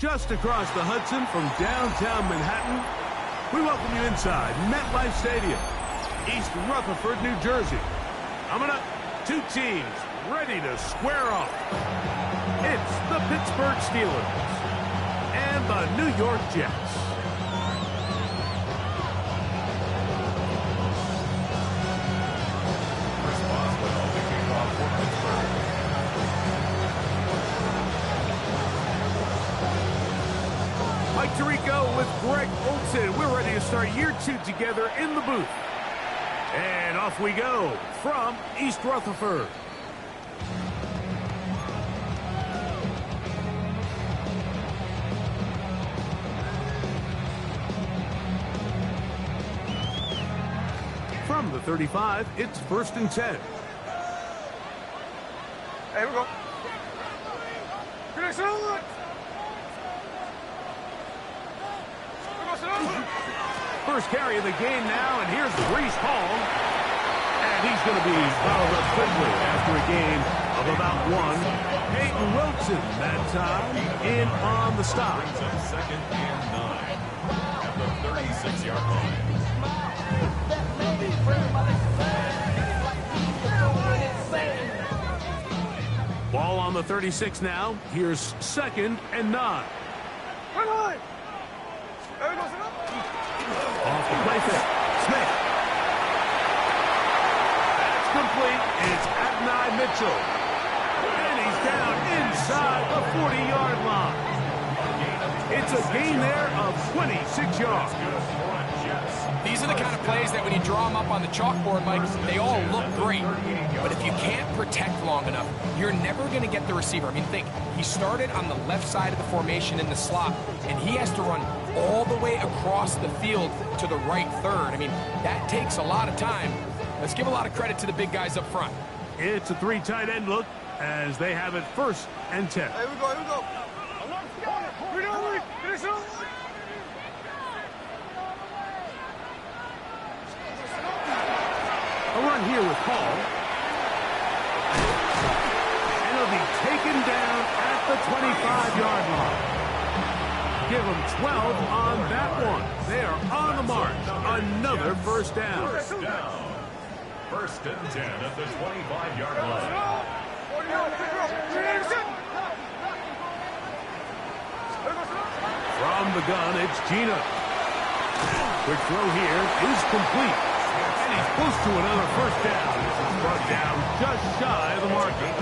just across the Hudson from downtown Manhattan. We welcome you inside MetLife Stadium, East Rutherford, New Jersey. Coming up, two teams ready to square off. It's the Pittsburgh Steelers and the New York Jets. Mike Tirico with Greg Olson. We're ready to start year 2 together in the booth. And off we go from East Rutherford. From the 35, it's 1st and 10. Hey, here we go. First carry of the game now, and here's Breece Hall. And he's going to be fouled up quickly after a game of about 1. Peyton Wilson that time in on the stop. 2nd and 9 at the 36-yard line. Ball on the 36 now. Here's 2nd and 9. Off the play fake. Smith. That's complete. It's Adonai Mitchell. And he's down inside the 40-yard line. It's a gain there of 26 yards. These are the kind of plays that when you draw them up on the chalkboard, Mike, they all look great. But if you can't protect long enough, you're never going to get the receiver. I mean, think, he started on the left side of the formation in the slot, and he has to run all the way across the field to the right third. I mean, that takes a lot of time. Let's give a lot of credit to the big guys up front. It's a 3 tight end look as they have it 1st and 10. Here we go, here we go. A run here with Paul. And he'll be taken down at the 25-yard line. Give them 12 on that one. They are on the march. Another 1st down. 1st and 10 at the 25-yard line. From the gun, it's Gina. Quick throw here is complete. And he's close to another 1st down. This is brought down just shy of the marker.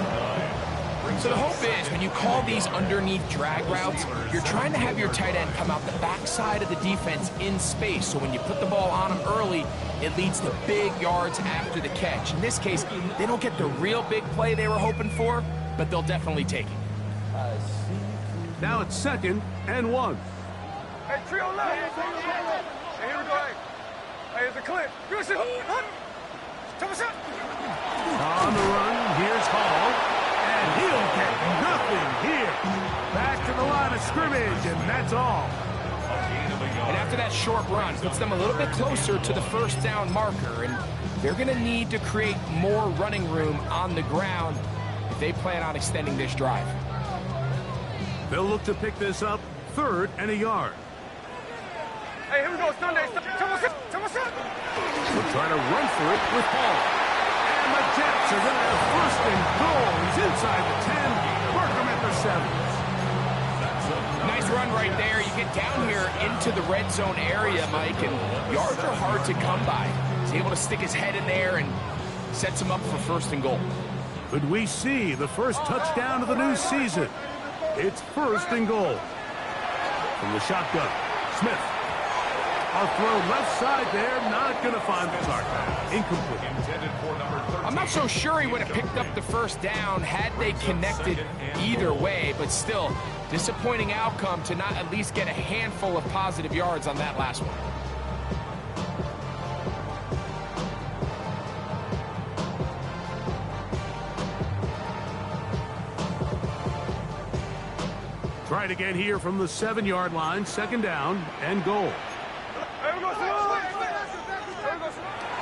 So the hope is when you call these underneath drag routes, you're trying to have your tight end come out the backside of the defense in space. So when you put the ball on him early, it leads to big yards after the catch. In this case, they don't get the real big play they were hoping for, but they'll definitely take it. Now it's 2nd and 1. Hey, trio left. Hey, here we go. Hey, it's a clip. On the run, here's Hall. And he'll get nothing here. Back to the line of scrimmage, and that's all. And after that short run, puts them a little bit closer to the 1st down marker, and they're going to need to create more running room on the ground if they plan on extending this drive. They'll look to pick this up 3rd and a yard. Hey, here we go. Sunday. We'll try to run for it with Paul. And the Jets are going to have 1st and goal. He's inside the 10. Mark him at the 7. Nice run right there. You get down here into the red zone area, Mike, and yards are hard to come by. He's able to stick his head in there and sets him up for 1st and goal. Could we see the first touchdown of the new season? It's 1st and goal. From the shotgun, Smith. A throw left side there, not going to find the target. Incomplete. I'm not so sure he would have picked up the 1st down had they connected either way, but still, disappointing outcome to not at least get a handful of positive yards on that last one. Try it again here from the 7-yard line, 2nd down and goal.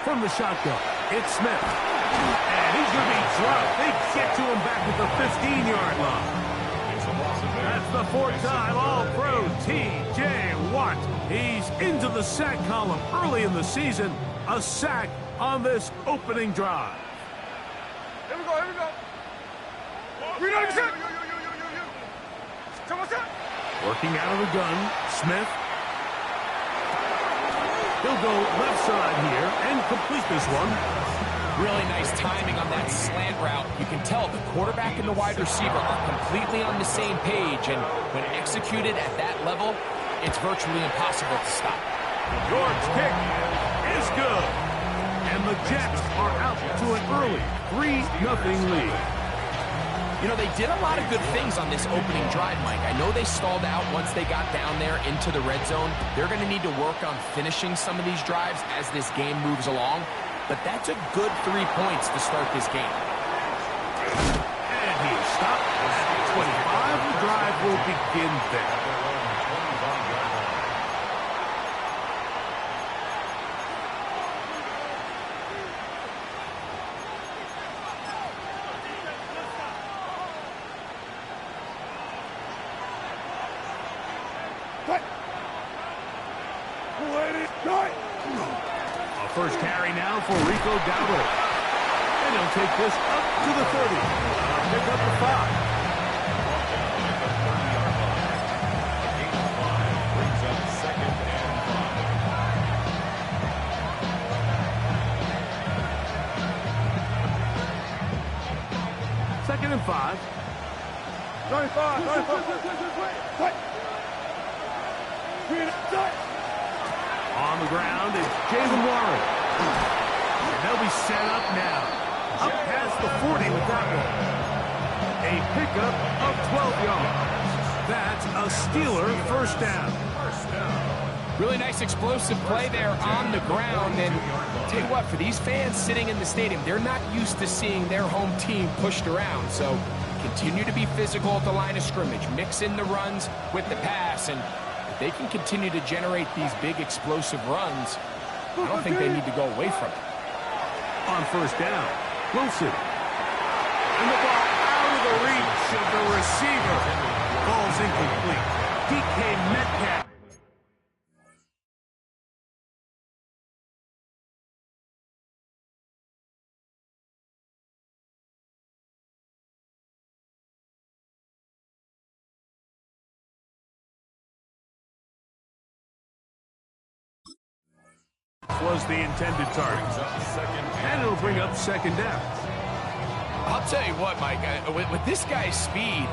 From the shotgun, it's Smith. And he's going to be dropped. They get to him back at the 15-yard line. That the four-time All-Pro T.J. Watt. He's into the sack column early in the season. A sack on this opening drive. Here we go, here we go. We know you. Come on, sir. Working out of the gun, Smith. He'll go left side here and complete this one. Really nice timing on that slant route. You can tell the quarterback and the wide receiver are completely on the same page, and when executed at that level, it's virtually impossible to stop. York's kick is good. And the Jets are out to an early 3-0 lead. You know, they did a lot of good things on this opening drive, Mike. I know they stalled out once they got down there into the red zone. They're going to need to work on finishing some of these drives as this game moves along. But that's a good 3 points to start this game. And he stopped at 25. The drive will begin there. First carry now for Rico Dowdle. And he'll take this up to the 30. Pick up the 5. Brings up 2nd and 5. 2nd and 5. 35. On the ground is Jalen Warren. And they'll be set up now. Up past the 40 with that one. A pickup of 12 yards. That's a Steeler first down. Really nice explosive play there on the ground. And tell you what, for these fans sitting in the stadium, they're not used to seeing their home team pushed around. So continue to be physical at the line of scrimmage. Mix in the runs with the pass. And they can continue to generate these big explosive runs. I don't think they need to go away from it. On first down, Wilson. And the ball out of the reach of the receiver. Ball's incomplete. DK Metcalf. Was the intended target. And it'll bring up 2nd down. I'll tell you what, Mike, with this guy's speed,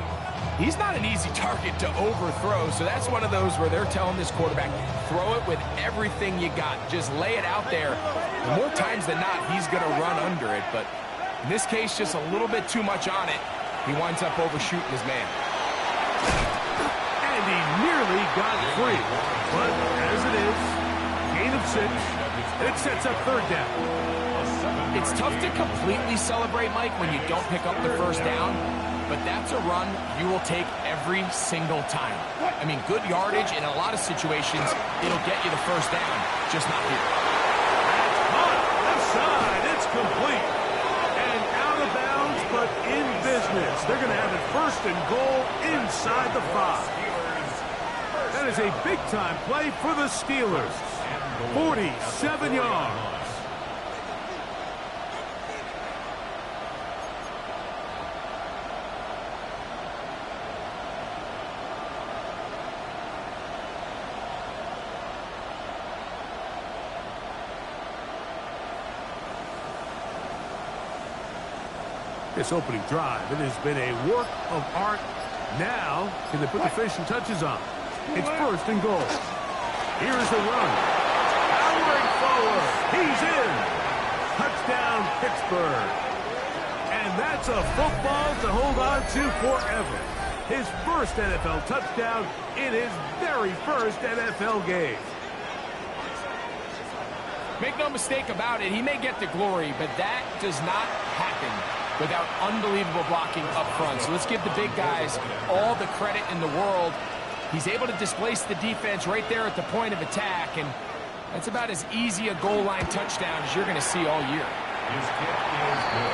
he's not an easy target to overthrow. So that's one of those where they're telling this quarterback, throw it with everything you got. Just lay it out there. And more times than not, he's going to run under it. But in this case, just a little bit too much on it. He winds up overshooting his man. And he nearly got free. But as it is, gain of 6. It sets up 3rd down. It's tough to completely celebrate, Mike, when you don't pick up the first down, but that's a run you will take every single time. I mean, good yardage in a lot of situations, it'll get you the first down, just not here. That's caught. Left side. It's complete. And out of bounds, but in business. They're going to have it 1st and goal inside the 5. That is a big-time play for the Steelers. 47 yards. This opening drive, it has been a work of art. Now, can they put the finishing touches on? It's 1st and goal. Here's the run. Powering forward. He's in. Touchdown, Pittsburgh. And that's a football to hold on to forever. His first NFL touchdown in his very first NFL game. Make no mistake about it, he may get the glory, but that does not happen without unbelievable blocking up front. So let's give the big guys all the credit in the world. He's able to displace the defense right there at the point of attack, and that's about as easy a goal line touchdown as you're going to see all year. His kick is good.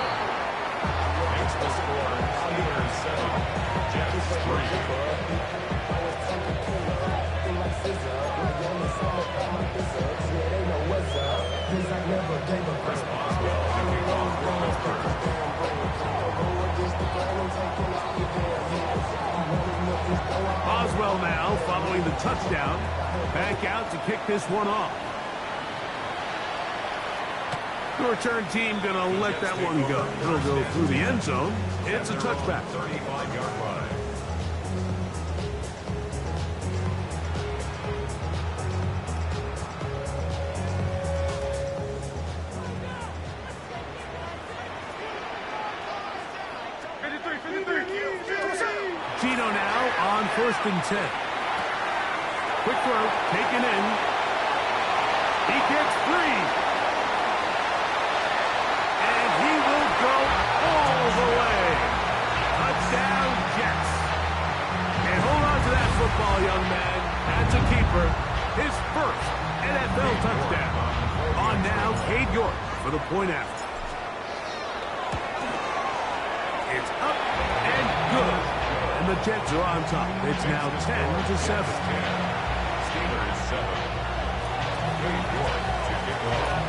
Makes the score 7. Jets 3. Chris Boswell kicking off for Pittsburgh. Boswell now following the touchdown. Back out to kick this one off. The return team going to let that one go. It'll go through the end zone. It's a touchback. 35-yard line. Gino now on 1st and 10. Quick throw, taken in. He gets free. And he will go all the way. Touchdown, Jets. And hold on to that football, young man. That's a keeper. His first NFL touchdown. On now, Cade York for the point after. It's up and good. And the Jets are on top. It's now 10-7. Steelers 7. Cade York to kick off.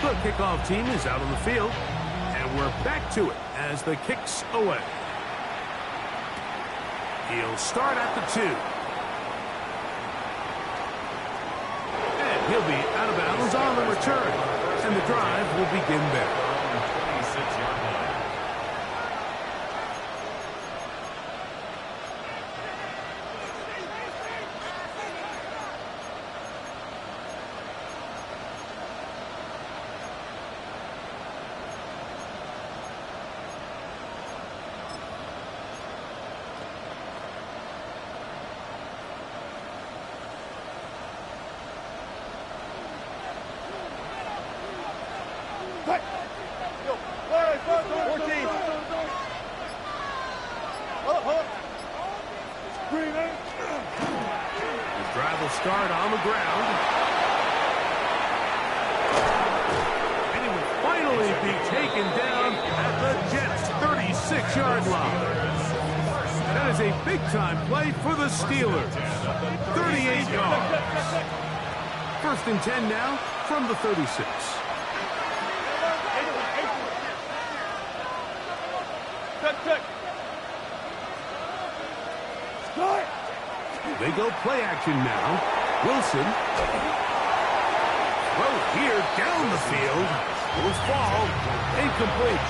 The kickoff team is out on the field. And we're back to it as the kick's away. He'll start at the 2. And he'll be out of bounds on the return. And the drive will begin there. 26-yard line. His drive will start on the ground. And he will finally be taken down at the Jets' 36-yard line. That is a big-time play for the Steelers. 38 yards. 1st and 10 now from the 36. They go play action now. Wilson. Throw here down the field. Will fall. Incomplete.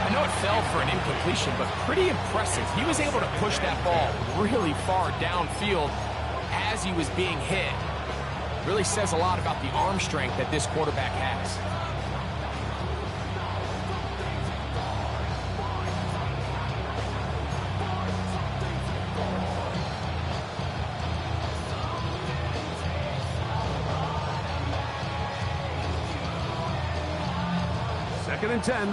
I know it fell for an incompletion, but pretty impressive. He was able to push that ball really far downfield as he was being hit. Really says a lot about the arm strength that this quarterback has. Second and 10.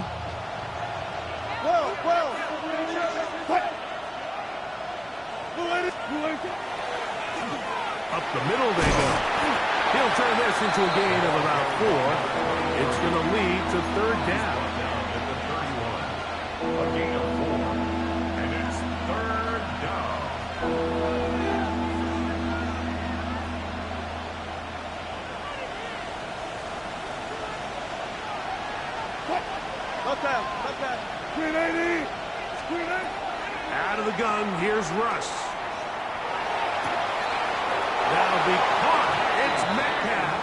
Up the middle they go. He'll turn this into a gain of about 4. It's going to lead to 3rd down. At the 31. A gain of 4. And it's 3rd down. Out of the gun, here's Russ. That'll be caught. It's Metcalf.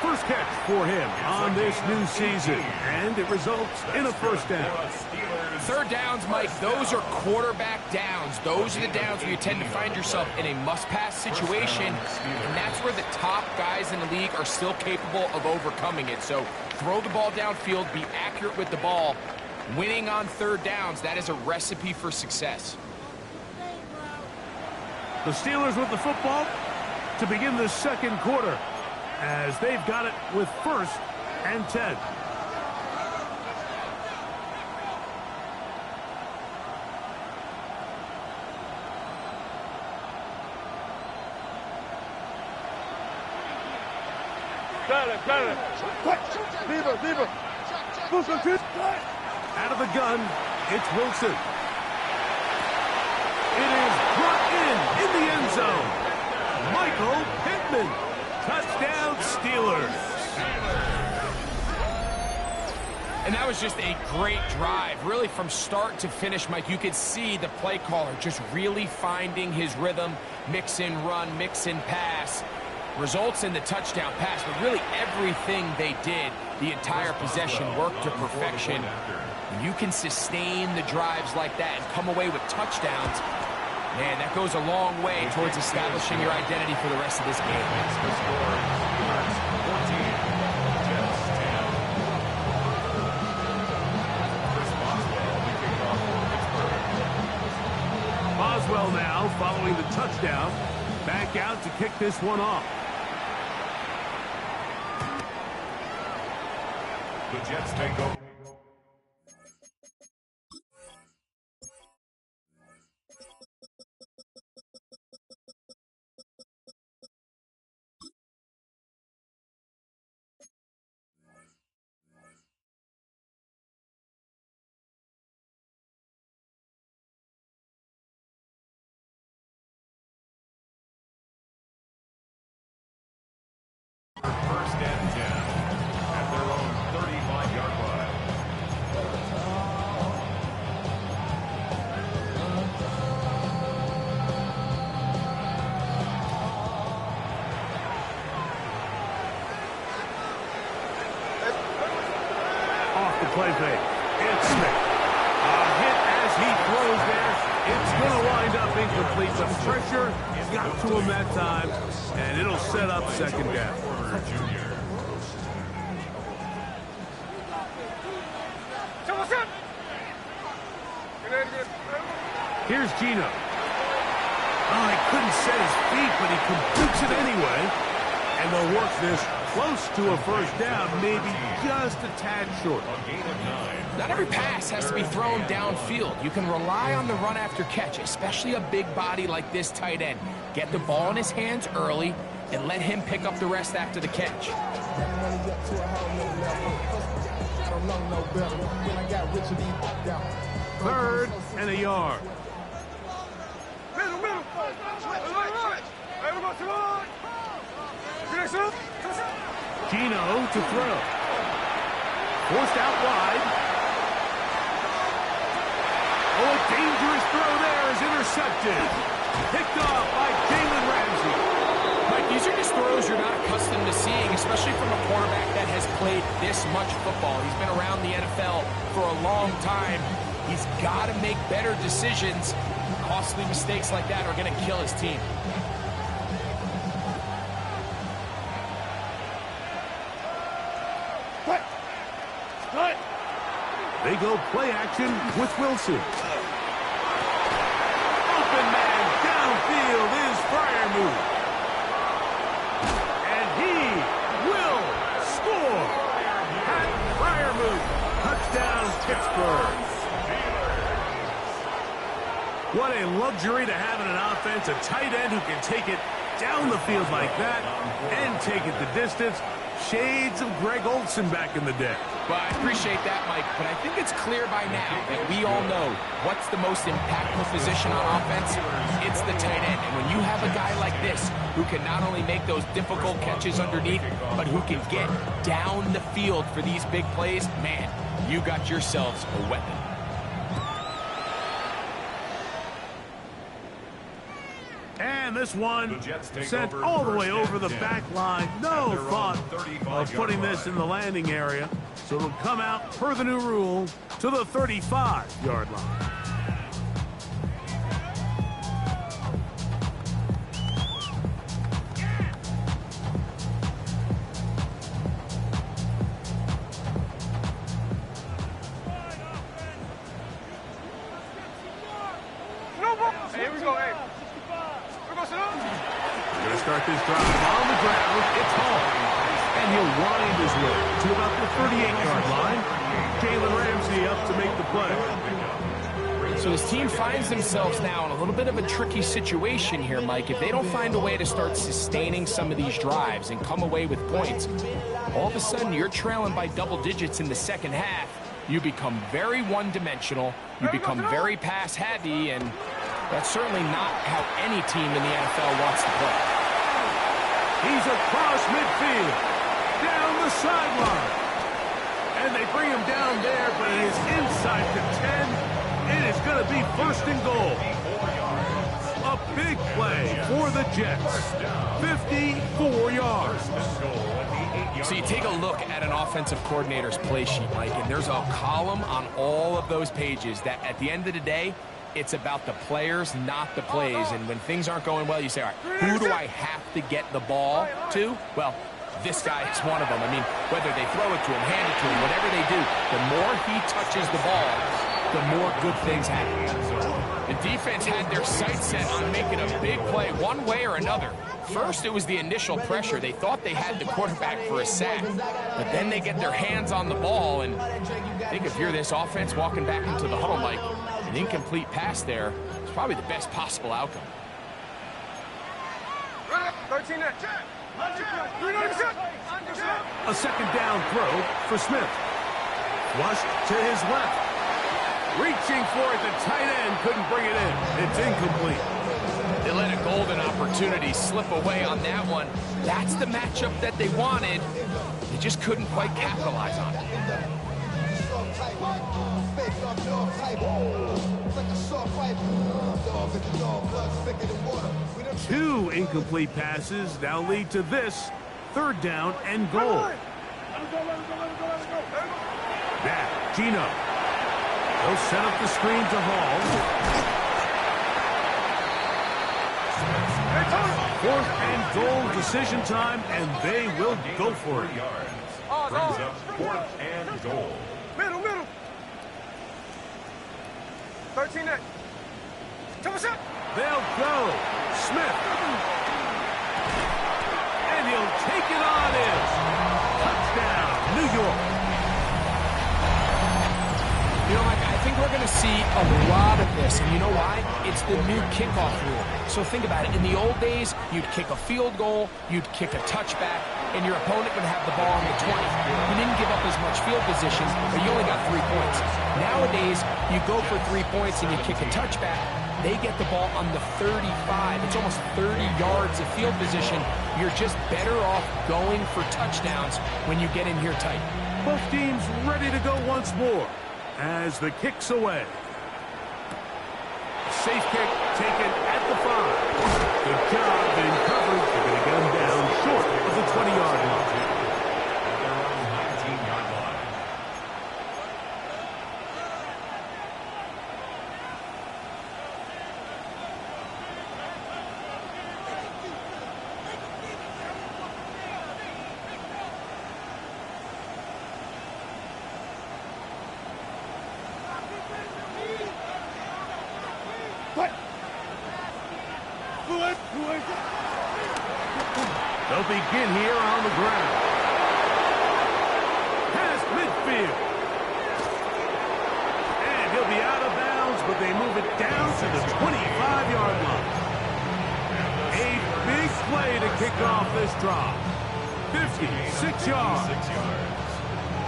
First catch for him on this new season, and it results in a 1st down. 3rd downs, Mike, those are quarterback downs. Those are the downs where you tend to find yourself in a must-pass situation, and that's where the top guys in the league are still capable of overcoming it. So throw the ball downfield, be accurate with the ball. Winning on 3rd downs, that is a recipe for success. The Steelers with the football to begin the 2nd quarter as they've got it with 1st and 10. Out of the gun, It's Wilson. It is brought in the end zone. Michael Pittman. Touchdown, Steelers. And that was just a great drive. Really, from start to finish, Mike, you could see the play caller just really finding his rhythm. Mix in run, mix in pass. Results in the touchdown pass, but really everything they did, the entire possession worked to perfection. When you can sustain the drives like that and come away with touchdowns, man, that goes a long way towards establishing your identity for the rest of this game. The score is 14, Jets 10. Chris Boswell, the kickoff for Pittsburgh. Boswell now following the touchdown. Back out to kick this one off. The Jets take over. First and 10 at their own 35-yard line. Off the play fake. It's Smith. A hit as he throws there. It's going to wind up incomplete. The pressure got to him that time, and it'll set up second down. Here's Gino. Oh, he couldn't set his feet, but he completes it anyway. And they'll work this close to a first down, maybe just a tad short. Not every pass has to be thrown downfield. You can rely on the run after catch, especially a big body like this tight end. Get the ball in his hands early and let him pick up the rest after the catch. Third and a yard. Gino to throw. Forced out wide. Oh, a dangerous throw there is intercepted. Picked off by Jalen Ramsey. Mike, these are just throws you're not accustomed to seeing, especially from a quarterback that has played this much football. He's been around the NFL for a long time. He's got to make better decisions. Costly mistakes like that are going to kill his team. They go play action with Wilson. Open man downfield is Maflreboot. And he will score. Pat Maflreboot. Touchdown, Pittsburgh. What a luxury to have in an offense. A tight end who can take it down the field like that and take it the distance. Shades of Greg Olsen back in the day. Well, I appreciate that, Mike, but I think it's clear by now that we all know what's the most impactful position on offense. It's the tight end. And when you have a guy like this who can not only make those difficult catches underneath, but who can get down the field for these big plays, man, you got yourselves a weapon. And this one sent all the way over the back line. No thought of putting this in the landing area. So it'll come out, per the new rule, to the 35-yard line. Here we go, hey. Going to start this drive on the ground. It's Hall. And he'll wind his way to about the 38-yard line. Jalen Ramsey up to make the play. So this team finds themselves now in a little bit of a tricky situation here, Mike. If they don't find a way to start sustaining some of these drives and come away with points, all of a sudden you're trailing by double digits in the second half. you become very one-dimensional, you become very pass-heavy, and that's certainly not how any team in the NFL wants to play. He's across midfield, down the sideline. And they bring him down there, but it is inside the 10. It is going to be first and goal. A big play for the Jets. 54 yards. So you take a look at an offensive coordinator's play sheet, Mike, and there's a column on all of those pages that at the end of the day, it's about the players, not the plays. And when things aren't going well, you say, all right, who do I have to get the ball to? Well, this guy is one of them. I mean, whether they throw it to him, hand it to him, whatever they do, the more he touches the ball, the more good things happen. The defense had their sights set on making a big play one way or another. First, it was the initial pressure. They thought they had the quarterback for a sack, but then they get their hands on the ball, and I think if you're this offense walking back into the huddle, Mike, an incomplete pass there is probably the best possible outcome. 13 net. A second down throw for Smith. Flushed to his left. Reaching for it, the tight end couldn't bring it in. It's incomplete. They let a golden opportunity slip away on that one. That's the matchup that they wanted. They just couldn't quite capitalize on it. 2 incomplete passes now lead to this third down and goal. Now, Gino. He'll set up the screen to Hall. 4th and goal, decision time, and they will go for it. Brings up 4th and goal. Middle. 13 net. They'll go. Smith. And he'll take it on in. Touchdown, New York. You know, Mike, I think we're going to see a lot of this, and you know why? It's the new kickoff rule. So think about it. In the old days, you'd kick a field goal, you'd kick a touchback, and your opponent would have the ball on the 20. You didn't give up as much field position, but you only got 3 points. Nowadays, you go for 3 points and you kick a touchback, they get the ball on the 35. It's almost 30 yards of field position. You're just better off going for touchdowns when you get in here tight. Both teams ready to go once more as the kick's away. Safe kick taken at the 5. Good job in coverage. They're going to get him down short of the 20-yard line. They'll begin here on the ground. Past midfield. And he'll be out of bounds, but they move it down to the 25-yard line. A big play to kick off this drive. 56 yards.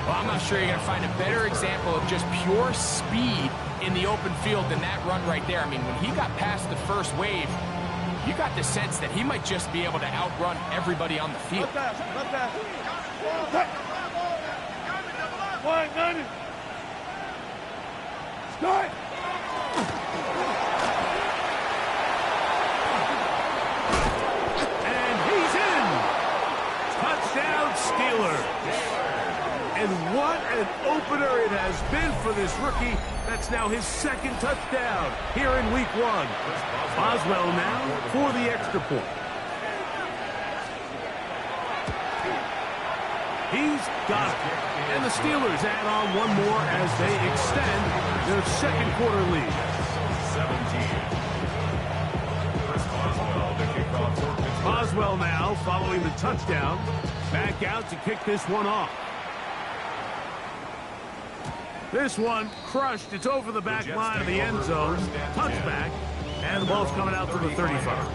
Well, I'm not sure you're going to find a better example of just pure speed in the open field than that run right there. I mean, when he got past the first wave, you got the sense that he might just be able to outrun everybody on the field. Start. And he's in. Touchdown, Steelers. And what an opener it has been for this rookie. That's now his 2nd touchdown here in week 1. Boswell now for the extra point. He's got it. And the Steelers add on one more as they extend their 2nd quarter lead. 17. Boswell now following the touchdown. Back out to kick this one off. This one crushed. It's over the back line of the end zone. Touchback. And the ball's coming out to the 35.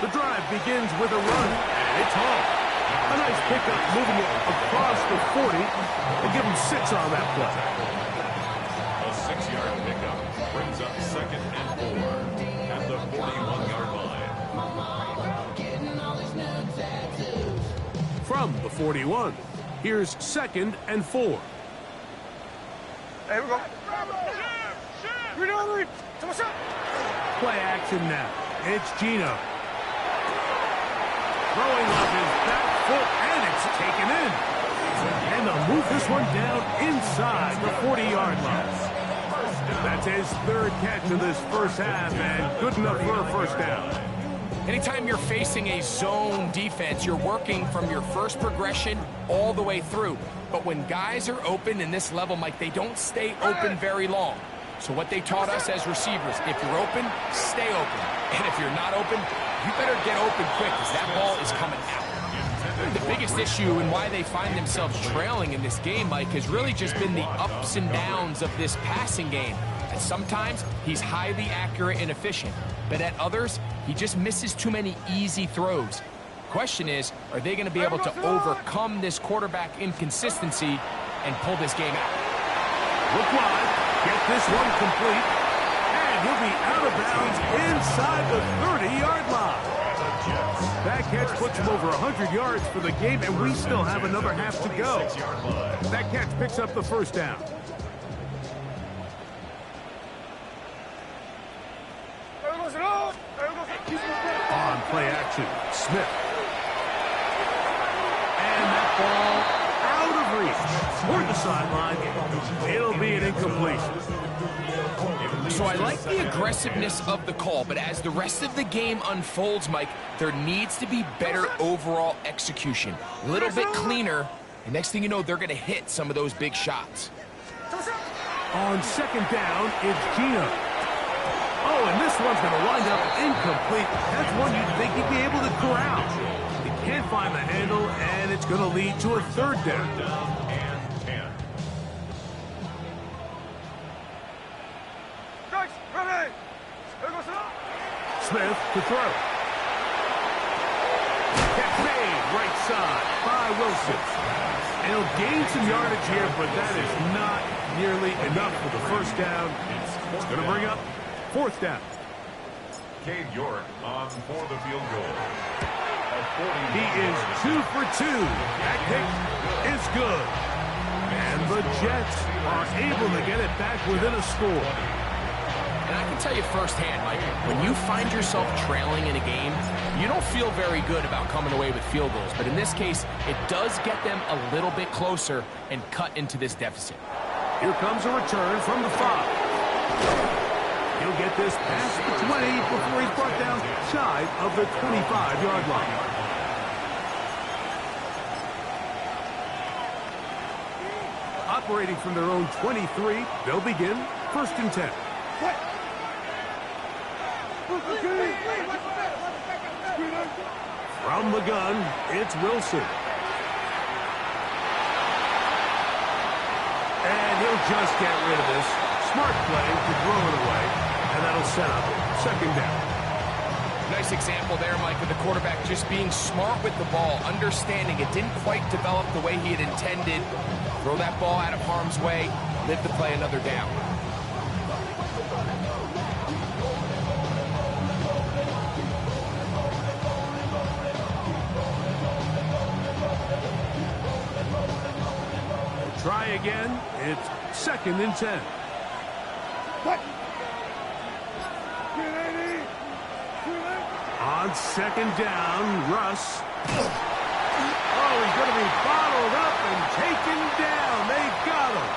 The drive begins with a run, and it's home. A nice pickup moving it across the 40. They give him 6 on that play. A 6-yard pickup brings up 2nd and 4 at the 41-yard line. From the 41, here's 2nd and 4. Hey, we go. Play action now. It's Gino. Throwing off his back foot, and it's taken in. And they'll move this one down inside the 40-yard line. That's his 3rd catch of this first half, and good enough for a first down. Anytime you're facing a zone defense, you're working from your first progression all the way through. But when guys are open in this level, Mike, they don't stay open very long. So what they taught us as receivers, if you're open, stay open. And if you're not open, you better get open quick because that ball is coming out. The biggest issue and why they find themselves trailing in this game, Mike, has really just been the ups and downs of this passing game. And sometimes he's highly accurate and efficient, but at others, he just misses too many easy throws. Question is, are they going to be able to overcome this quarterback inconsistency and pull this game out? Look wide, get this one complete, and he'll be out of bounds inside the 30-yard line. That catch puts him over 100 yards for the game, and we still have another half to go. That catch picks up the first down. On play action, Smith. And that ball out of reach. Toward the sideline, it'll be an incompletion. So I like the aggressiveness of the call, but as the rest of the game unfolds, Mike, there needs to be better overall execution. A little bit cleaner, and next thing you know, they're going to hit some of those big shots. On 2nd down, it's Gino. Oh, and this one's going to wind up incomplete. That's one you'd think he'd be able to corral. He can't find the handle, and it's going to lead to a 3rd down. Smith to throw. Catch made, right side by Wilson. And he'll gain some yardage here, but that is not nearly enough for the first down. It's going to bring up 4th down. Cade York on for the field goal. He is 2 for 2. That kick is good. And the Jets are able to get it back within a score. And I can tell you firsthand, Mike, when you find yourself trailing in a game, you don't feel very good about coming away with field goals. But in this case, it does get them a little bit closer and cut into this deficit. Here comes a return from the 5. He'll get this past the 20 before he's brought down shy of the 25-yard line. Operating from their own 23, they'll begin 1st and 10. From the gun, it's Wilson. And he'll just get rid of this. Smart play to throw it away, and that'll set up 2nd down. Nice example there, Mike, of the quarterback just being smart with the ball, understanding it didn't quite develop the way he had intended. Throw that ball out of harm's way, live to play another down. Try again. It's 2nd and 10. On 2nd down, Russ. Oh, he's going to be bottled up and taken down. They got him.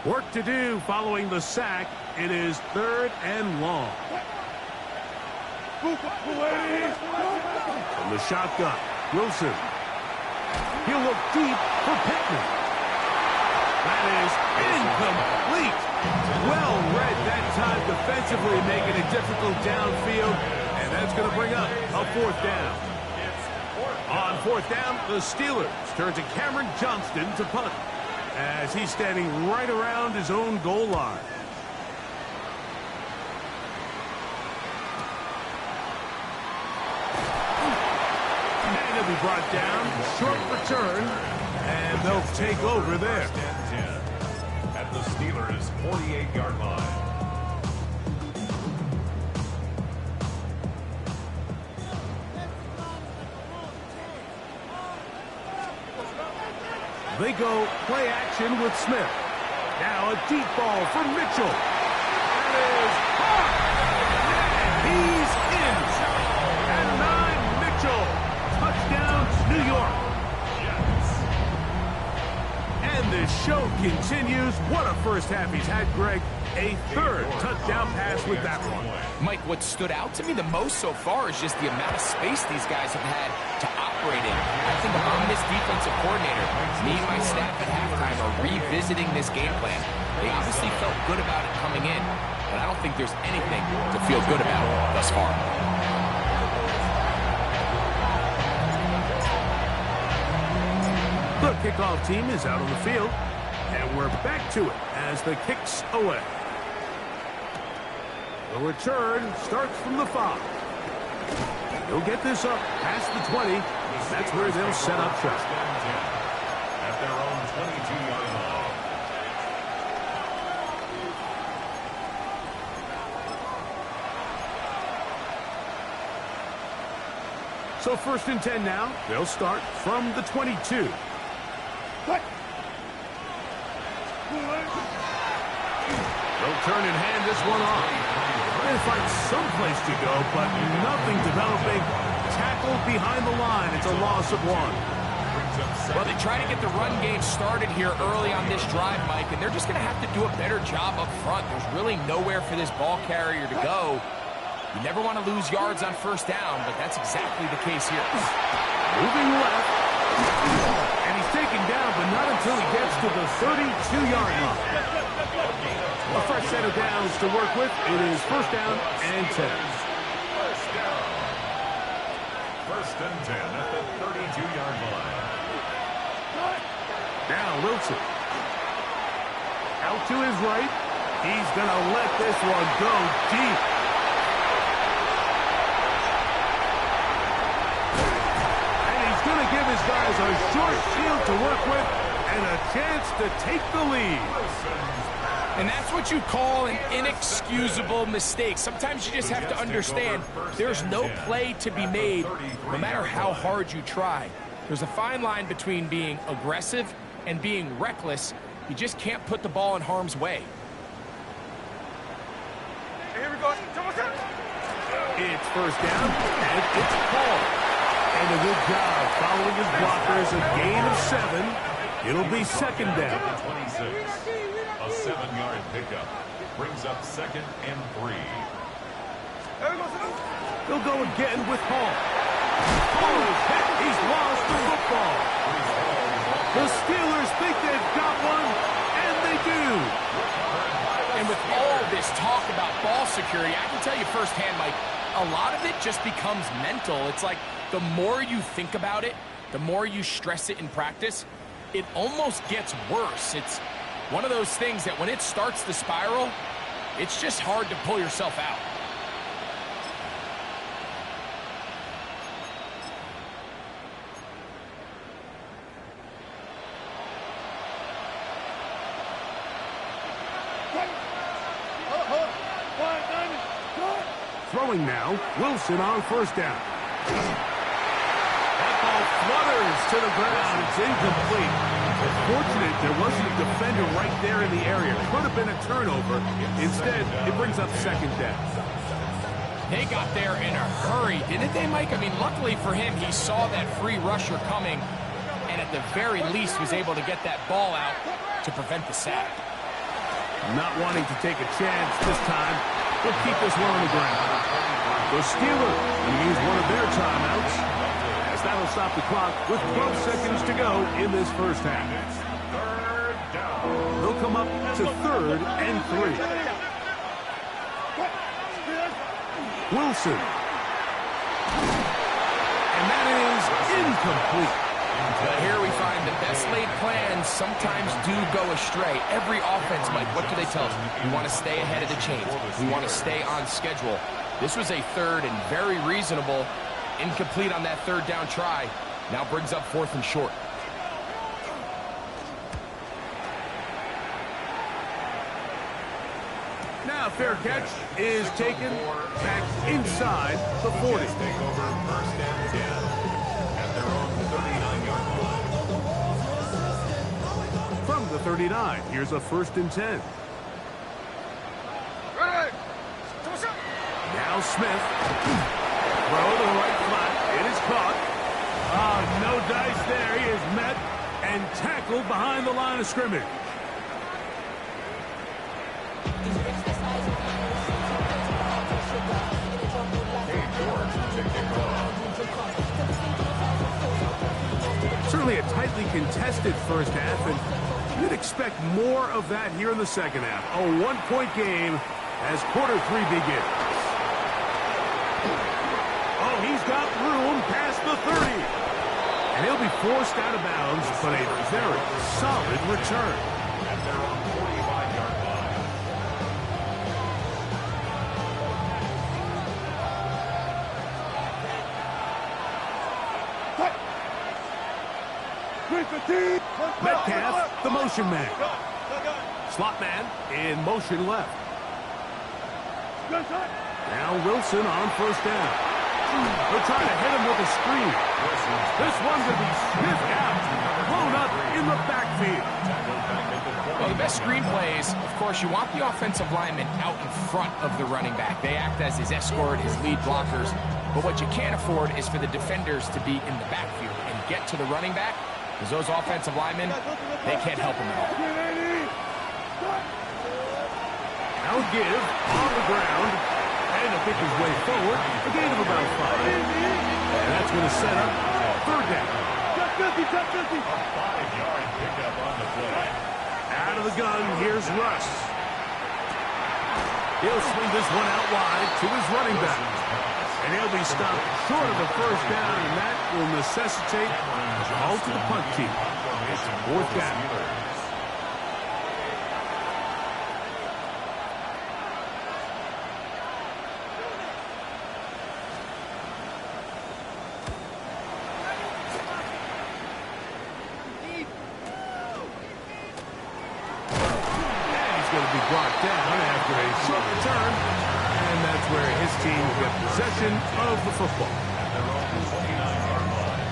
Work to do following the sack. It is 3rd and long. From the shotgun, Wilson. He'll look deep for Pittman. That is incomplete. Well read that time defensively, making it difficult downfield. And that's going to bring up a 4th down. On fourth down, the Steelers turn to Cameron Johnston to punt, as he's standing right around his own goal line. And he'll be brought down, short return, and they'll take over there. At the Steelers' 48-yard line. They go play action with Smith. Now a deep ball for Mitchell. That is hot. And he's in. And 9, Mitchell. Touchdown, New York. And the show continues. What a first half he's had, Greg. A third touchdown pass with that one. Mike, what stood out to me the most so far is just the amount of space these guys have had to operate in. I think if I'm this defensive coordinator, me and my staff at halftime are revisiting this game plan. They obviously felt good about it coming in, but I don't think there's anything to feel good about thus far. The kickoff team is out on the field, and we're back to it as the kick's away. The return starts from the 5. He'll get this up past the 20. That's where they'll set up shop. At their own 22-yard line. So 1st and 10 now. They'll start from the 22. They'll turn and hand this one off. They find someplace to go, but nothing developing. Tackled behind the line. It's a loss of 1. Well, they try to get the run game started here early on this drive, Mike, and they're just going to have to do a better job up front. There's really nowhere for this ball carrier to go. You never want to lose yards on 1st down, but that's exactly the case here. Moving left. And he's taken down, but not until he gets to the 32-yard line. A fresh set of downs to work with. It is 1st down and 10. 1st and 10 at the 32-yard line. Now Wilson. Out to his right. He's going to let this one go deep. And he's going to give his guys a short field to work with and a chance to take the lead. And that's what you call an inexcusable mistake. Sometimes you just have to understand there's no play to be made, no matter how hard you try. There's a fine line between being aggressive and being reckless. You just can't put the ball in harm's way. Here we go. It's 1st down, and it's Paul. And a good job following his blockers, a gain of 7. It'll be 2nd down. 26. A 7-yard pickup brings up 2nd and 3. They'll go again with Hall. Hall is hit. He's lost the football. The Steelers think they've got one, and they do. And with all this talk about ball security, I can tell you firsthand, Mike, a lot of it just becomes mental. It's like the more you think about it, the more you stress it in practice, it almost gets worse. It's one of those things that when it starts to spiral, it's just hard to pull yourself out. Throwing now, Wilson on 1st down. That ball flutters to the ground. It's incomplete. It's fortunate there wasn't a defender right there in the area. Could have been a turnover. Instead, it brings up 2nd down. They got there in a hurry, didn't they, Mike? I mean, luckily for him, he saw that free rusher coming, and at the very least was able to get that ball out to prevent the sack. Not wanting to take a chance this time. They'll keep this one on the ground. The Steelers will use one of their timeouts, as that'll stop the clock with 12 seconds to go in this 1st half. 3rd down. They'll come up to 3rd and 3. Wilson. And that is incomplete. But here we find the best laid plans sometimes do go astray. Every offense, Mike, what do they tell us? We want to stay ahead of the chains. We want to stay on schedule. This was a third and very reasonable. Incomplete on that third down try. Now brings up 4th and short. Now fair catch is taken back inside the 40. Take over 1st and 10 at their own 39-yard line. From the 39, here's a 1st and 10. Now Smith. Throw to the right flat. It is caught. No dice there. He is met and tackled behind the line of scrimmage. Certainly a tightly contested first half, and you'd expect more of that here in the second half. A one-point game as quarter 3 begins. Oh, he's got room past the 30. And he'll be forced out of bounds, but a very solid return. At their own 45-yard line. Metcalf, the motion man. Slot man in motion left. Now Wilson on 1st down. They're trying to hit him with a screen. This one's going to be sniffed out, blown up in the backfield. Well, the best screen plays, of course, you want the offensive lineman out in front of the running back. They act as his escort, his lead blockers. But what you can't afford is for the defenders to be in the backfield and get to the running back, because those offensive linemen, they can't help him at all. Now give on the ground. And to pick his way forward, a gain of about 5. And that's going to set up 3rd down. A 5-yard pickup on the play. Out of the gun, here's Russ. He'll swing this one out wide to his running back. And he'll be stopped short of the 1st down, and that will necessitate a call to the punt team. It's 4th down. Brought down after a short return, and that's where his team will get possession of the football. At their own 29-yard line.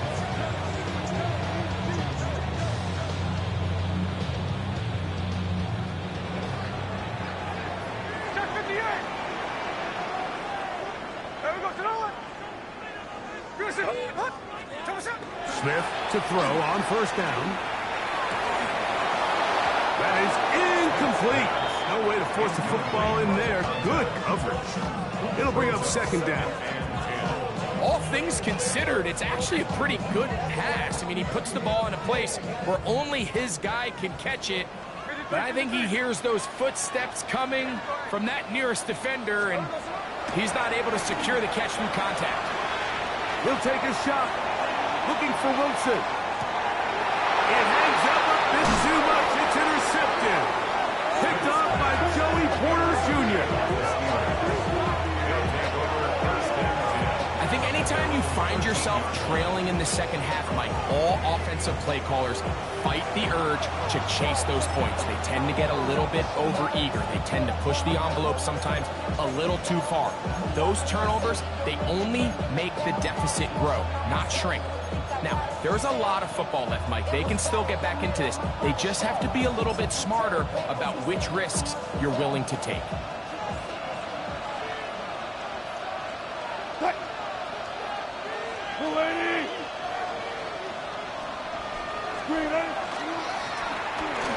Smith to throw on 1st down. That is incomplete. No way to force the football in there. Good coverage. It'll bring up 2nd down. All things considered, it's actually a pretty good pass. I mean, he puts the ball in a place where only his guy can catch it. But I think he hears those footsteps coming from that nearest defender, and he's not able to secure the catch through contact. He'll take a shot. Looking for Wilson. It hangs up a bit too much. It's intercepted. Picked off by Joey Porter Jr. I think anytime you find yourself trailing in the second half, Mike, all offensive play callers fight the urge to chase those points. They tend to get a little bit overeager. They tend to push the envelope sometimes a little too far. Those turnovers, they only make the deficit grow, not shrink. Now, there's a lot of football left, Mike. They can still get back into this. They just have to be a little bit smarter about which risks you're willing to take.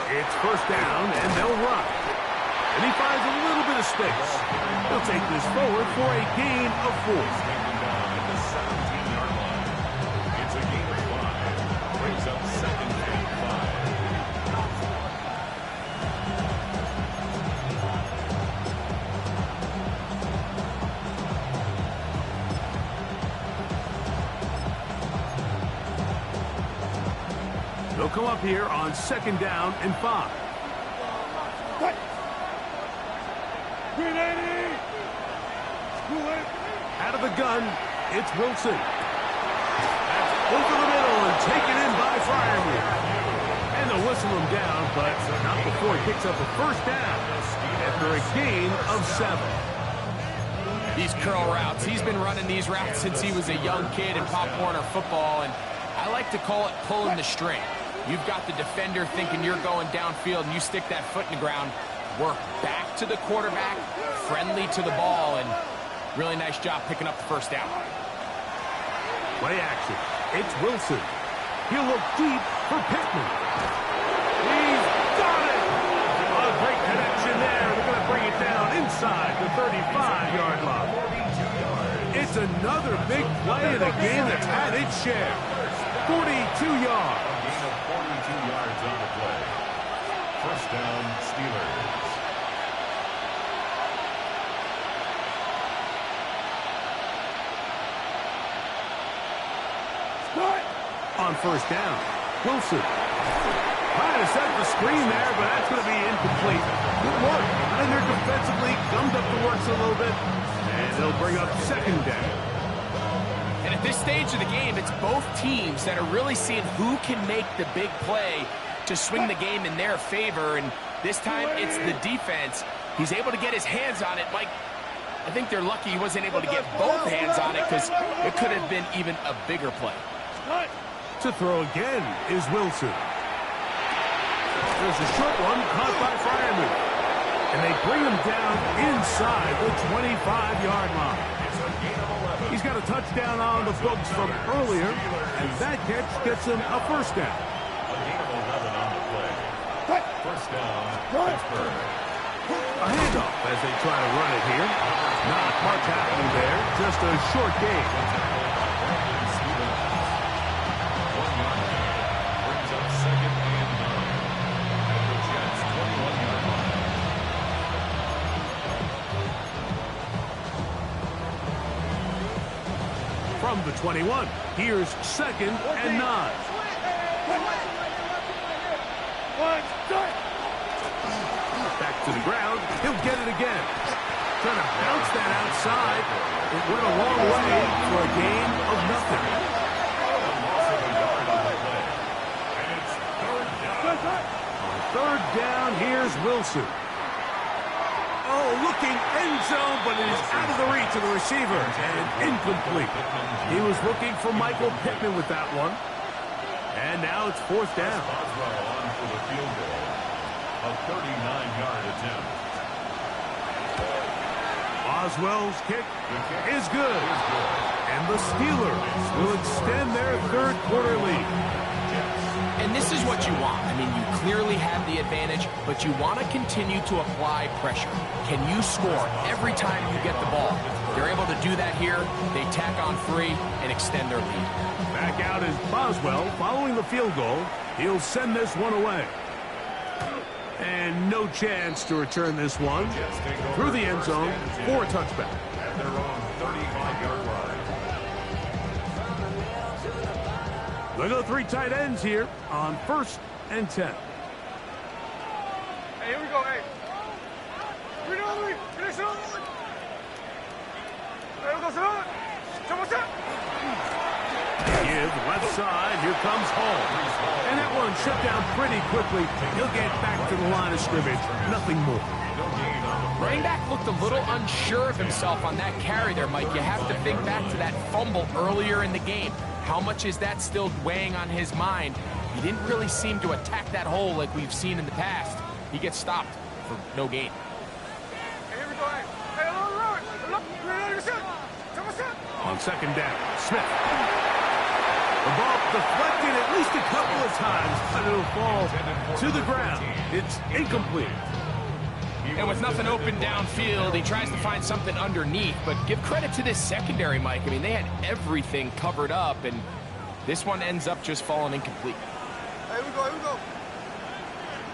It's 1st down, and they'll run. And he finds a little bit of space. He'll take this forward for a gain of 4. At the 17-yard line. It's a gain of 5. Brings up 2nd and 5. They'll come up here on 2nd down and 5. Out of the gun, it's Wilson. That's over the middle and taken in by Fryermuth. And they'll whistle him down, but not before he picks up a 1st down after a gain of 7. These curl routes, he's been running these routes since he was a young kid in Pop Warner football, and I like to call it pulling the string. You've got the defender thinking you're going downfield, and you stick that foot in the ground, work back to the quarterback, friendly to the ball, and really nice job picking up the 1st down. Play action. It's Wilson. He'll look deep for Pittman. He's got it! A great connection there. They're going to bring it down inside the 35-yard line. It's another big play in a game that's had its share. 42 yards. A gain of 42 yards on the play. 1st down, Steelers. On 1st down, Wilson. Trying to set the screen there, but that's going to be incomplete. Good work. And they're defensively gummed up the works a little bit, and they'll bring up 2nd down. And at this stage of the game, it's both teams that are really seeing who can make the big play to swing the game in their favor, and this time it's the defense. He's able to get his hands on it. Mike, I think they're lucky he wasn't able to get both hands on it because it could have been even a bigger play. To throw again is Wilson. There's a short one caught by Fryermuth. And they bring him down inside the 25-yard line. He's got a touchdown on the books from earlier, and that catch gets him a 1st down. A gain of 11 on the play. 1st down, Pittsburgh. A handoff as they try to run it here. Not much happening there, just a short game. From the 21, here's 2nd and 9. Back to the ground, he'll get it again. Trying to bounce that outside. It went a long way for a gain of nothing. On 3rd down, here's Wilson. Oh, looking end zone, but it is out of the reach of the receiver and incomplete. He was looking for Michael Pittman with that one. And now it's 4th down. On for the field goal. A 39-yard attempt. Oswell's kick is good. And the Steelers will extend their 3rd quarter lead. And this is what you want. I mean, you clearly have the advantage, but you want to continue to apply pressure. Can you score every time you get the ball? They're able to do that here. They tack on 3 and extend their lead. Back out is Boswell following the field goal. He'll send this one away. And no chance to return this one through the end zone for a touchback. At their own 35-yard line. They go 3 tight ends here on 1st and 10. Hey, here we go, hey. Give left side, here comes Hall. And that one shut down pretty quickly. He'll get back to the line of scrimmage. Nothing more. Running back looked a little unsure of himself on that carry there, Mike. You have to think back to that fumble earlier in the game. How much is that still weighing on his mind? He didn't really seem to attack that hole like we've seen in the past. He gets stopped for no gain. On 2nd down, Smith. The ball deflected at least a couple of times, but it'll fall to the ground. It's incomplete. And with nothing open downfield, he tries to find something underneath. But give credit to this secondary, Mike. I mean, they had everything covered up, and this one ends up just falling incomplete. Here we go, here we go.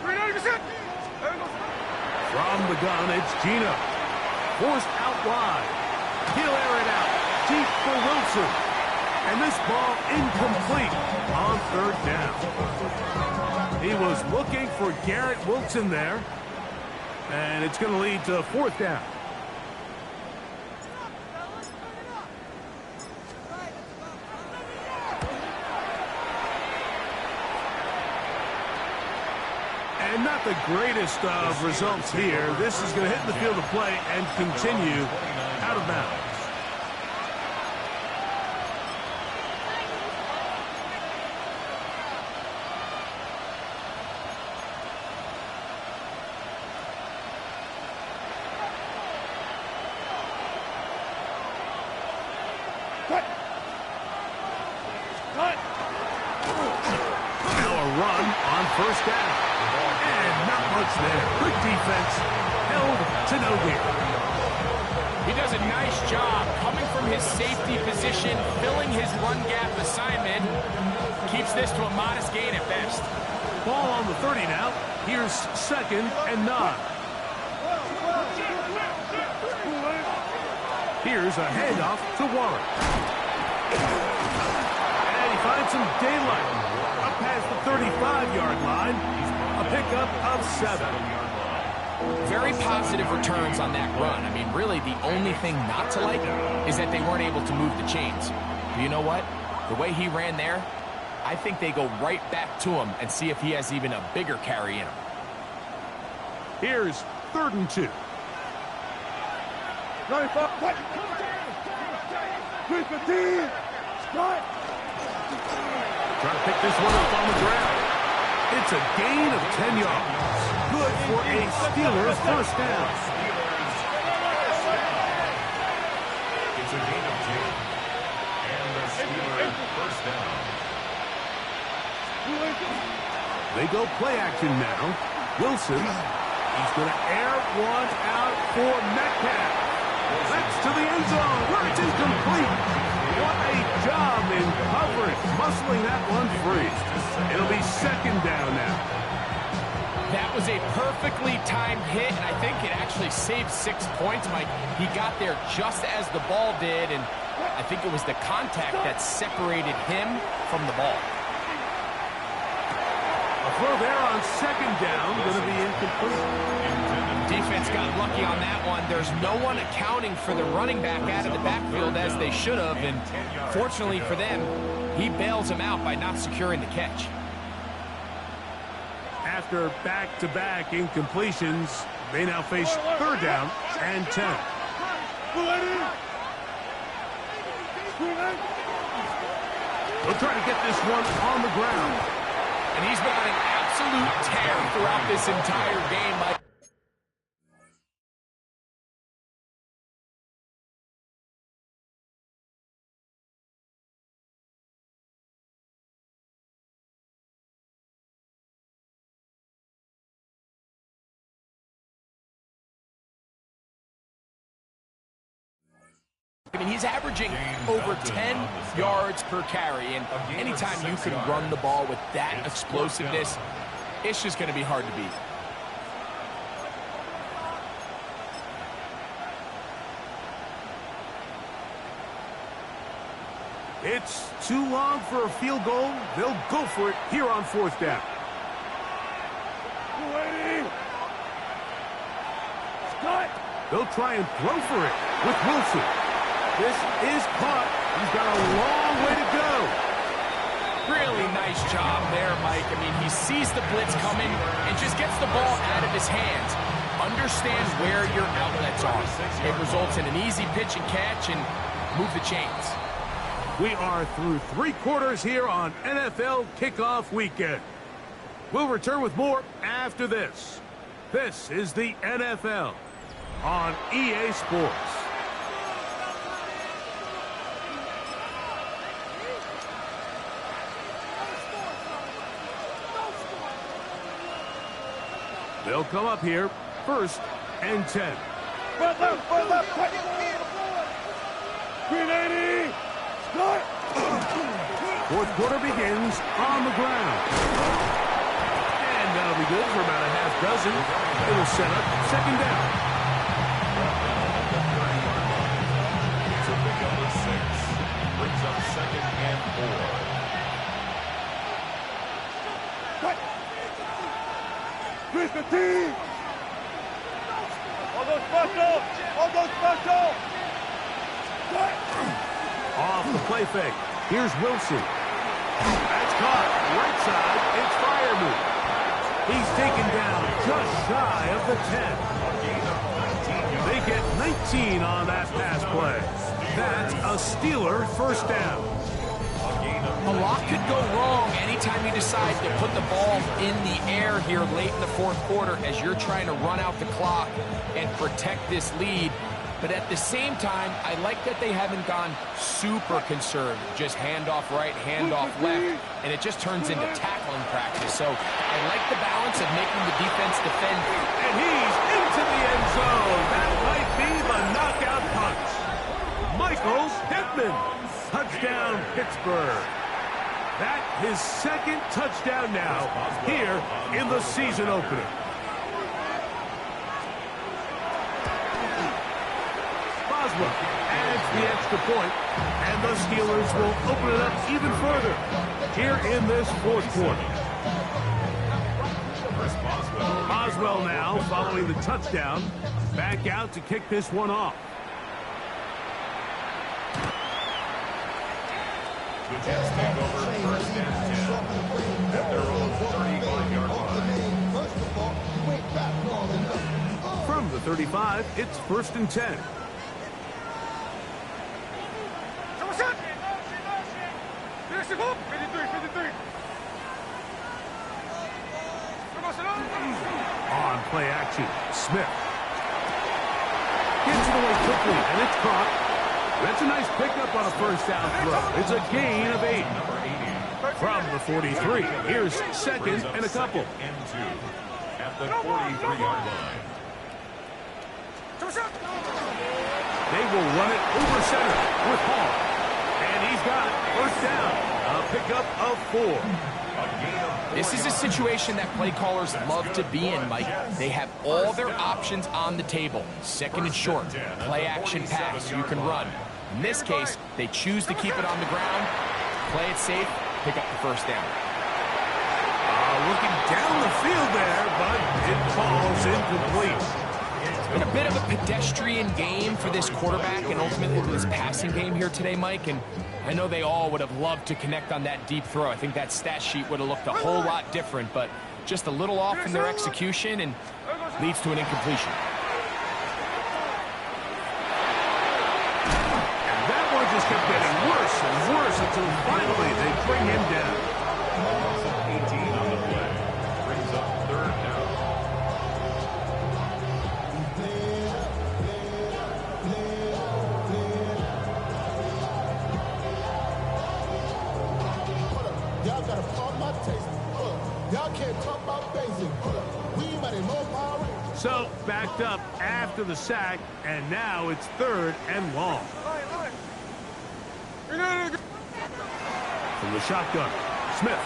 390%. Here we go. From the gun, it's Gino. Forced out wide. He'll air it out. Deep for Wilson. And this ball incomplete on 3rd down. He was looking for Garrett Wilson there. And it's going to lead to 4th down. And not the greatest of results here. This is going to hit the field of play and continue out of bounds. Now a run on 1st down. And not much there. Good defense. Held to no gain. He does a nice job coming from his safety position, filling his run gap assignment. Keeps this to a modest gain at best. Ball on the 30 now. Here's 2nd and 9. Here's a handoff to Warren. And he finds some daylight. Up past the 35-yard line. A pickup of 7. Very positive returns on that run. I mean, really, the only thing not to like is that they weren't able to move the chains. But you know what? The way he ran there, I think they go right back to him and see if he has even a bigger carry in him. Here's 3rd and 2. Trying to pick this one up on the ground. It's a gain of 10 yards. Good for a Steelers 1st down. It's a gain of 10. And the Steelers 1st down. They go play action now. Wilson, he's going to air one out for Metcalf. That's to the end zone where it's incomplete. What a job in coverage, muscling that one free. It'll be 2nd down now. That was a perfectly timed hit, and I think it actually saved 6 points, Mike. He got there just as the ball did, and I think it was the contact that separated him from the ball. A throw there on 2nd down, going to be incomplete. Defense got lucky on that one. There's no one accounting for the running back out of the backfield as they should have, and fortunately for them, he bails him out by not securing the catch. After back-to-back incompletions, they now face 3rd down and 10. They'll try to get this one on the ground. And he's been on an absolute tear throughout this entire game, Mike. I mean, he's averaging over 10 yards per carry, and anytime you can run the ball with that explosiveness, it's just going to be hard to beat. It's too long for a field goal. They'll go for it here on 4th down. They'll try and throw for it with Wilson. This is caught. He's got a long way to go. Really nice job there, Mike. I mean, he sees the blitz coming and just gets the ball out of his hands. Understands where your outlets are. It results in an easy pitch and catch and move the chains. We are through 3 quarters here on NFL Kickoff Weekend. We'll return with more after this. This is the NFL on EA Sports. They'll come up here, 1st and 10. 4th quarter begins on the ground. And that'll be good for about a half dozen. It'll set up 2nd down. It's a big up of 6. Brings up 2nd and 4. Good team. All those special. All those special. Off the play fake. Here's Wilson. That's caught. Right side. It's Maflreboot. He's taken down just shy of the 10. They get 19 on that pass play. That's a Steeler first down. A lot could go wrong anytime you decide to put the ball in the air here late in the fourth quarter as you're trying to run out the clock and protect this lead. But at the same time, I like that they haven't gone super conservative. Just handoff right, handoff left, and it just turns into tackling practice. So I like the balance of making the defense defend. And he's into the end zone. That might be the knockout punch. Michael Pittman. Touchdown, Pittsburgh. That his second touchdown now here in the season opener. Boswell adds the extra point, and the Steelers will open it up even further here in this fourth quarter. Boswell now following the touchdown, back out to kick this one off. The Jets take over first and 10 at their own 35-yard line. From the 35, it's first and 10. On play action, Smith. Gets it away quickly, and it's caught. That's a nice pickup on a first down throw. It's a gain of 8. From the 43, here's second and a couple. And 2 at the 43-yard line. They will run it over center with Hall. And he's got first down. A pickup of 4. This is a situation that play callers love to be in, Mike. They have all their options on the table. Second and short, play action pass you can run. In this case, they choose to keep it on the ground, play it safe, pick up the first down. Looking down the field there, but it falls incomplete. It's been a bit of a pedestrian game for this quarterback and ultimately this passing game here today, Mike. And I know they all would have loved to connect on that deep throw. I think that stat sheet would have looked a whole lot different, but just a little off in their execution and leads to an incompletion. And that one just kept getting worse and worse until finally they bring him down. 18 on the play. Brings up third down. Y'all gotta pump my taste. Y'all can't talk about basic. We might have more power. So backed up after the sack, and now it's third and long. From the shotgun, Smith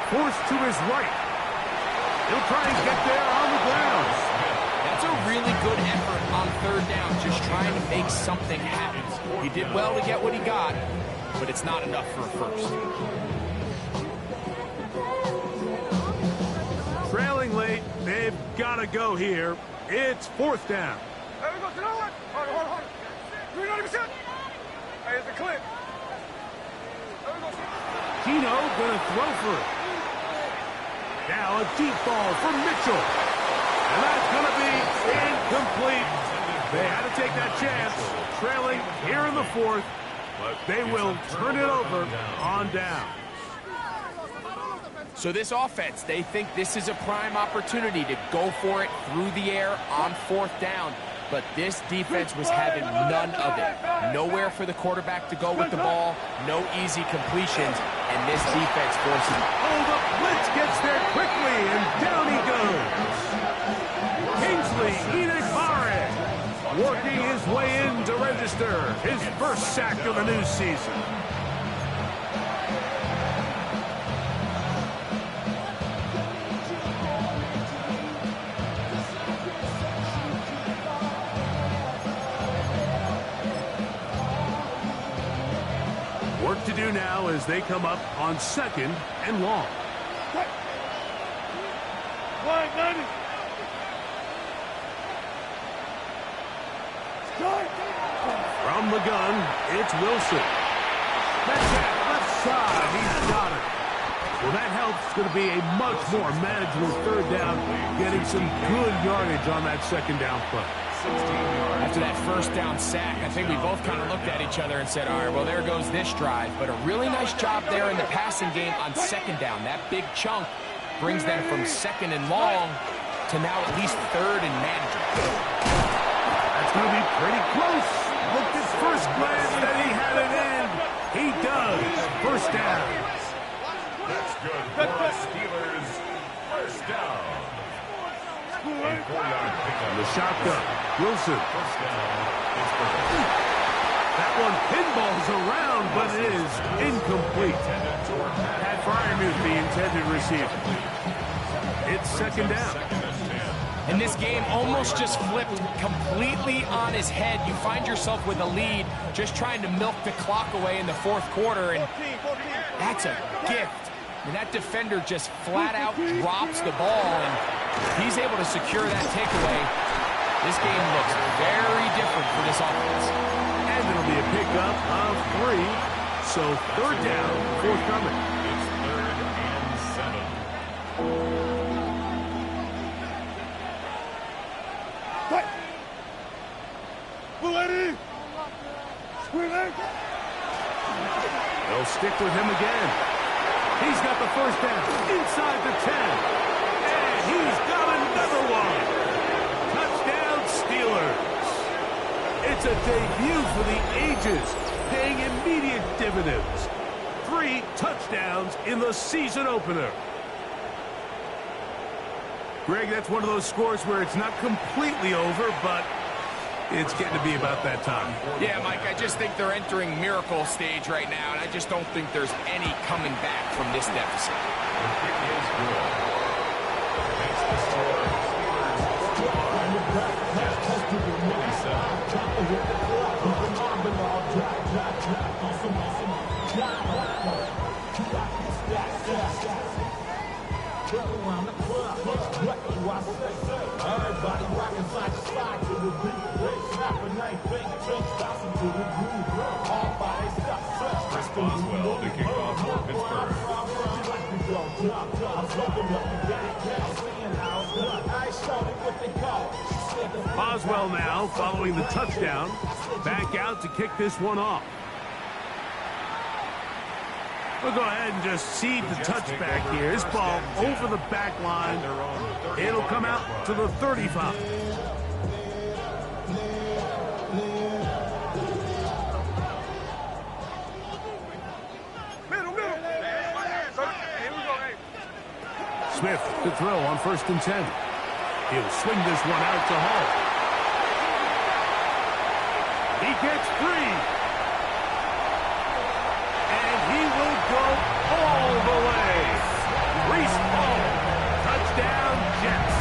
forced to his right. He'll try and get there on the ground. That's a really good effort on third down, just trying to make something happen. He did well to get what he got, but it's not enough for a first. Trailing late, they've got to go here. It's fourth down. Gino gonna throw for it. Now a deep ball from Mitchell. And that's gonna be incomplete. They had to take that chance. Trailing here in the fourth, but they will turn it over on down. So this offense, they think this is a prime opportunity to go for it through the air on fourth down. But this defense was having none of it. Nowhere for the quarterback to go with the ball, no easy completions, and this defense forces it. Oh, the blitz gets there quickly, and down he goes. Kingsley Enagbare working his way in to register his first sack of the new season. Work to do now as they come up on second and long. From the gun, it's Wilson. That's it, left side, he's got it. Well, that helps. It's going to be a much more manageable third down, getting some good yardage on that second down play. After that first down sack, I think we both kind of looked at each other and said, all right, well, there goes this drive. But a really nice job there in the passing game on second down. That big chunk brings them from second and long to now at least third and manageable. That's going to be pretty close. Looked at first glance that he had it in. He does. First down. That's good for the Steelers. First down. A 4-yard pickup. The shotgun. Wilson. First down. That one pinballs around, but it is incomplete. Pat Fryermuth, the intended receiver. It's second down. And this game almost just flipped completely on his head. You find yourself with a lead, just trying to milk the clock away in the fourth quarter, and that's a gift. And that defender just flat out drops the ball, and he's able to secure that takeaway. This game looks very different for this offense. And it'll be a pickup of 3. So third down, forthcoming. It's 3rd and 7. They'll stick with him again. He's got the first down inside the 10. And he's got another one. Touchdown, Steelers. It's a debut for the ages, paying immediate dividends. 3 touchdowns in the season opener. Greg, that's one of those scores where it's not completely over, but it's getting to be about that time. Yeah, Mike, I just think they're entering miracle stage right now, and I just don't think there's any coming back from this deficit. The kick is good. Makes the score Boswell to kick off for Pittsburgh. Boswell now following the touchdown. Back out to kick this one off. We'll go ahead and just cede the touchback here. This ball over the back line. It'll come out to the 35. Smith to throw on 1st and 10. He'll swing this one out to Hall. He gets free. And he will go all the way. Reese Hall. Touchdown, Jets.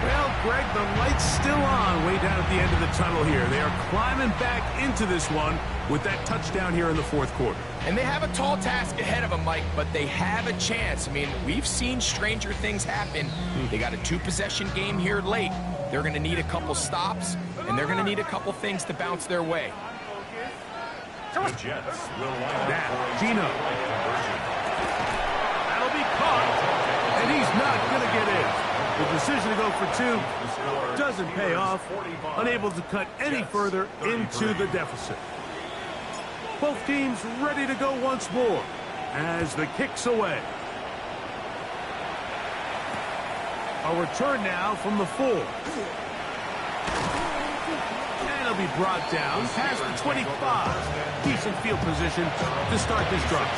Well, Greg, the light's still on way down at the end of the tunnel here. They are climbing back into this one with that touchdown here in the fourth quarter. And they have a tall task ahead of them, Mike, but they have a chance. I mean, we've seen stranger things happen. They got a 2-possession game here late. They're going to need a couple stops, and they're going to need a couple things to bounce their way. The Jets will line up Now, for a Gino. two-point conversion. That'll be caught, and he's not going to get in. The decision to go for 2 doesn't pay off. Unable to cut any further into the deficit. Both teams ready to go once more as the kick's away. A return now from the 4. And he'll be brought down past the 25. Decent field position to start this drive.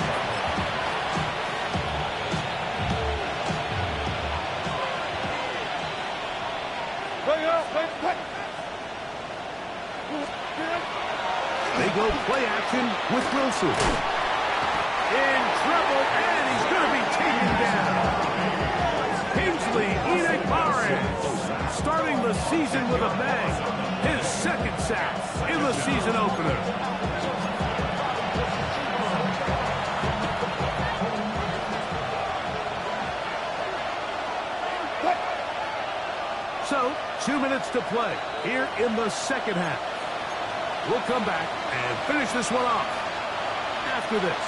They go play action with Wilson. In trouble, and he's going to be taken down. Kingsley Enagbare starting the season with a bang. His 2nd sack in the season opener. So, 2 minutes to play here in the second half. We'll come back and finish this one off after this.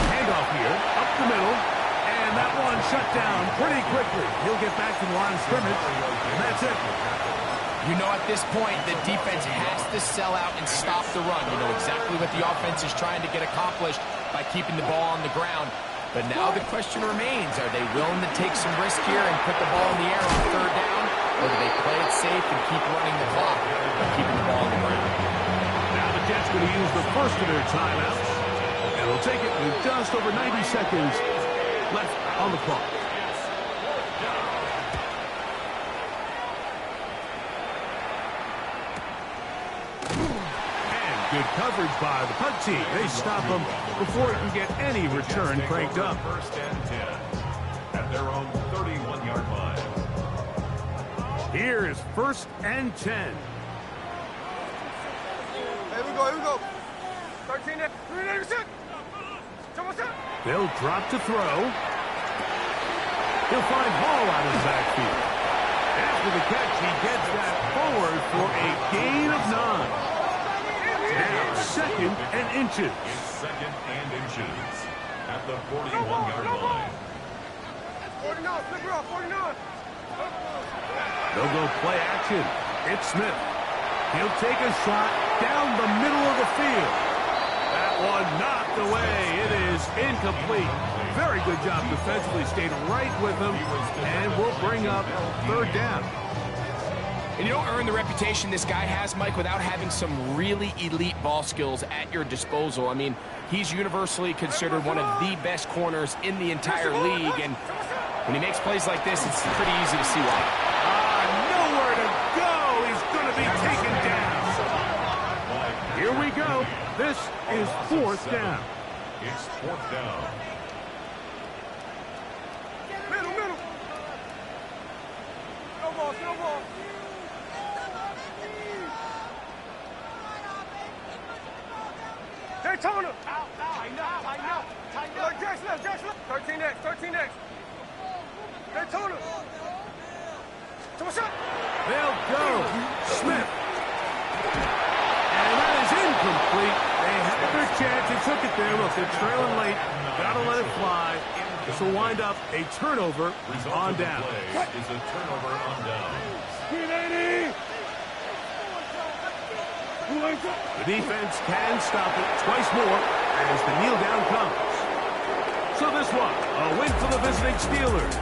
Handoff here, up the middle, and that one shut down pretty quickly. He'll get back to the line of scrimmage, and that's it. You know, at this point, the defense has to sell out and stop the run. You know exactly what the offense is trying to get accomplished by keeping the ball on the ground. But now the question remains, are they willing to take some risk here and put the ball in the air on third down? Or do they play it safe and keep running the clock by keeping the ball on the ground? Now the Jets going to use the first of their timeouts. And they'll take it with just over 90 seconds left on the clock. Good coverage by the punt team. They stop him before he can get any return cranked up. First and 10 at their own 31-yard line. Here is first and 10. Here we go, here we go. 13 there. They'll drop to throw. He'll find Hall out of the backfield. After the catch, he gets that forward for a gain of 9. Now, second and inches. It's second and inches at the 41-yard line. 49, flip her off, 49. They'll go play action. It's Smith. He'll take a shot down the middle of the field. That one knocked away. It is incomplete. Very good job defensively. Stayed right with him. And will bring up third down. And you don't earn the reputation this guy has, Mike, without having some really elite ball skills at your disposal. I mean, he's universally considered one of the best corners in the entire league. And when he makes plays like this, it's pretty easy to see why. Nowhere to go. He's going to be taken down. Here we go. This is fourth down. It's fourth down. Middle. No ball. Daytona. I know. Look, Jackson left. 13 next. Daytona. They'll go. Smith. And that is incomplete. They had their chance. They took it there. Look, they're trailing late. Got to let it fly. This will wind up a turnover on down. Is a turnover on down. The defense can stop it twice more as the kneel down comes. So this one, a win for the visiting Steelers.